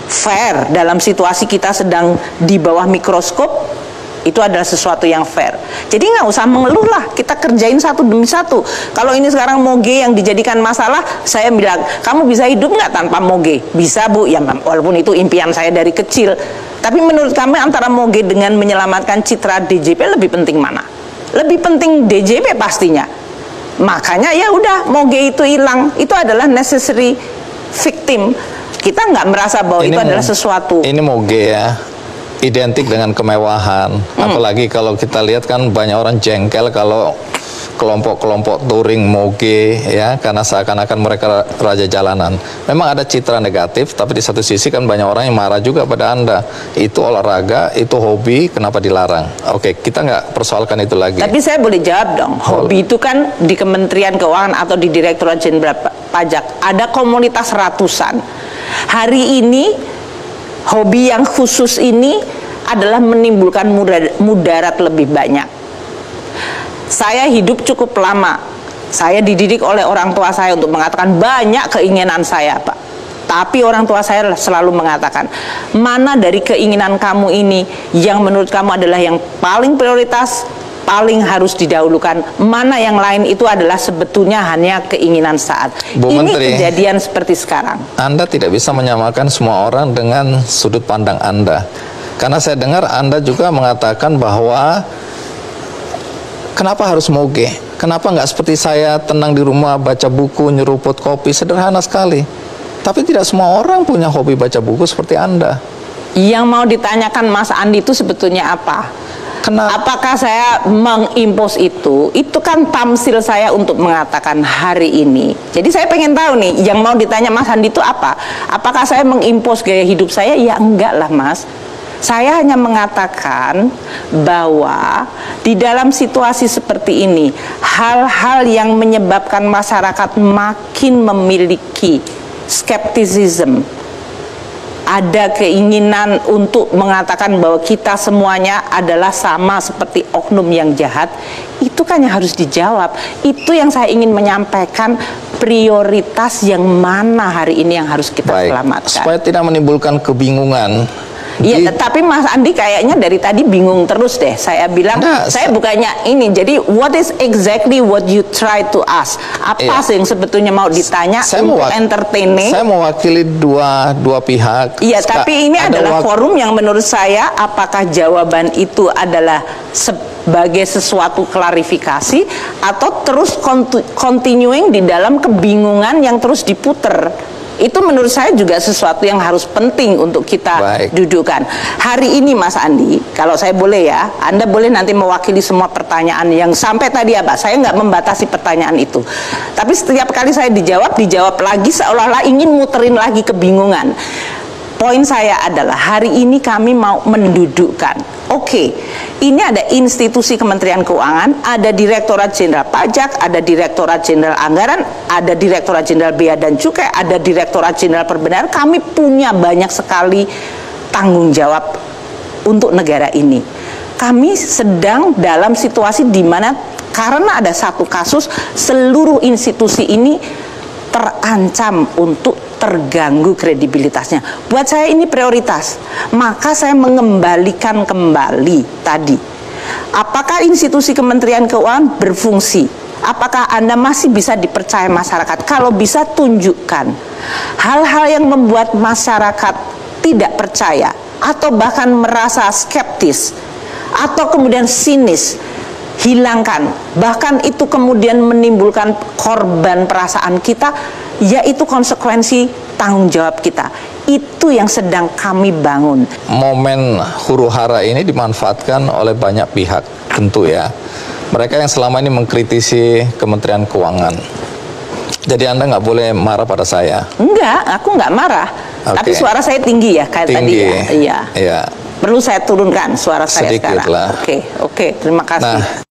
fair dalam situasi kita sedang di bawah mikroskop, itu adalah sesuatu yang fair. Jadi nggak usah mengeluh lah, kita kerjain satu demi satu. Kalau ini sekarang moge yang dijadikan masalah, saya bilang, kamu bisa hidup nggak tanpa moge? Bisa Bu, ya walaupun itu impian saya dari kecil. Tapi menurut kami antara moge dengan menyelamatkan citra DJP lebih penting mana? Lebih penting DJP pastinya. Makanya ya udah, moge itu hilang, itu adalah necessary victim. Kita nggak merasa bahwa itu adalah sesuatu. Ini moge ya, identik dengan kemewahan. Apalagi kalau kita lihat kan banyak orang jengkel kalau kelompok-kelompok touring moge ya, karena seakan-akan mereka raja jalanan. Memang ada citra negatif, tapi di satu sisi kan banyak orang yang marah juga pada Anda. Itu olahraga, itu hobi, kenapa dilarang? Oke, kita nggak persoalkan itu lagi. Tapi saya boleh jawab dong, hobi itu kan di Kementerian Keuangan atau di Direktorat Jenderal Pajak ada komunitas ratusan. Hari ini hobi yang khusus ini adalah menimbulkan mudarat lebih banyak. Saya hidup cukup lama. Saya dididik oleh orang tua saya untuk mengatakan banyak keinginan saya, Pak. Tapi orang tua saya selalu mengatakan, mana dari keinginan kamu ini yang menurut kamu adalah yang paling prioritas, paling harus didahulukan. Mana yang lain itu adalah sebetulnya hanya keinginan saat. Bu ini Menteri, kejadian seperti sekarang. Anda tidak bisa menyamakan semua orang dengan sudut pandang Anda. Karena saya dengar Anda juga mengatakan bahwa kenapa harus moge? Kenapa nggak seperti saya tenang di rumah, baca buku, nyeruput kopi, sederhana sekali. Tapi tidak semua orang punya hobi baca buku seperti Anda. Yang mau ditanyakan Mas Andi itu sebetulnya apa? Kenapa? Apakah saya mengimpos itu? Itu kan tamsil saya untuk mengatakan hari ini. Jadi saya pengen tahu nih, yang mau ditanya Mas Andi itu apa? Apakah saya mengimpos gaya hidup saya? Ya enggak lah Mas. Saya hanya mengatakan bahwa di dalam situasi seperti ini, hal-hal yang menyebabkan masyarakat makin memiliki skeptisism, ada keinginan untuk mengatakan bahwa kita semuanya adalah sama seperti oknum yang jahat, itu kan yang harus dijawab. Itu yang saya ingin menyampaikan, prioritas yang mana hari ini yang harus kita selamatkan. Supaya tidak menimbulkan kebingungan. Iya, tapi Mas Andi kayaknya dari tadi bingung terus deh. Saya bilang, saya bukannya ini. Jadi, what is exactly what you try to ask? Apa sih yang sebetulnya mau ditanya untuk entertaining? Saya mewakili dua pihak. Iya, tapi ini adalah forum yang menurut saya, apakah jawaban itu adalah sebagai sesuatu klarifikasi atau terus continuing di dalam kebingungan yang terus diputer. Itu menurut saya juga sesuatu yang harus penting untuk kita dudukkan. Hari ini Mas Andi, kalau saya boleh ya, Anda boleh nanti mewakili semua pertanyaan yang sampai tadi apa, saya nggak membatasi pertanyaan itu. Tapi setiap kali saya dijawab lagi seolah-olah ingin muterin lagi kebingungan. Poin saya adalah hari ini kami mau mendudukkan, oke, ini ada institusi Kementerian Keuangan, ada Direktorat Jenderal Pajak, ada Direktorat Jenderal Anggaran, ada Direktorat Jenderal Bea dan Cukai, ada Direktorat Jenderal Perbenaran. Kami punya banyak sekali tanggung jawab untuk negara ini. Kami sedang dalam situasi di mana karena ada satu kasus, seluruh institusi ini terancam untuk terganggu kredibilitasnya. Buat saya ini prioritas. Maka saya mengembalikan kembali tadi. Apakah institusi Kementerian Keuangan berfungsi? Apakah Anda masih bisa dipercaya masyarakat? Kalau bisa, tunjukkan hal-hal yang membuat masyarakat tidak percaya atau bahkan merasa skeptis atau kemudian sinis. Hilangkan, bahkan itu kemudian menimbulkan korban perasaan kita, yaitu konsekuensi tanggung jawab kita. Itu yang sedang kami bangun. Momen huru hara ini dimanfaatkan oleh banyak pihak, tentu ya. Mereka yang selama ini mengkritisi Kementerian Keuangan. Jadi Anda nggak boleh marah pada saya. Enggak, aku nggak marah. Tapi suara saya tinggi ya, kayak tadi ya. Iya. Perlu saya turunkan suara saya sedikit sekarang. lah. Oke, terima kasih. Nah,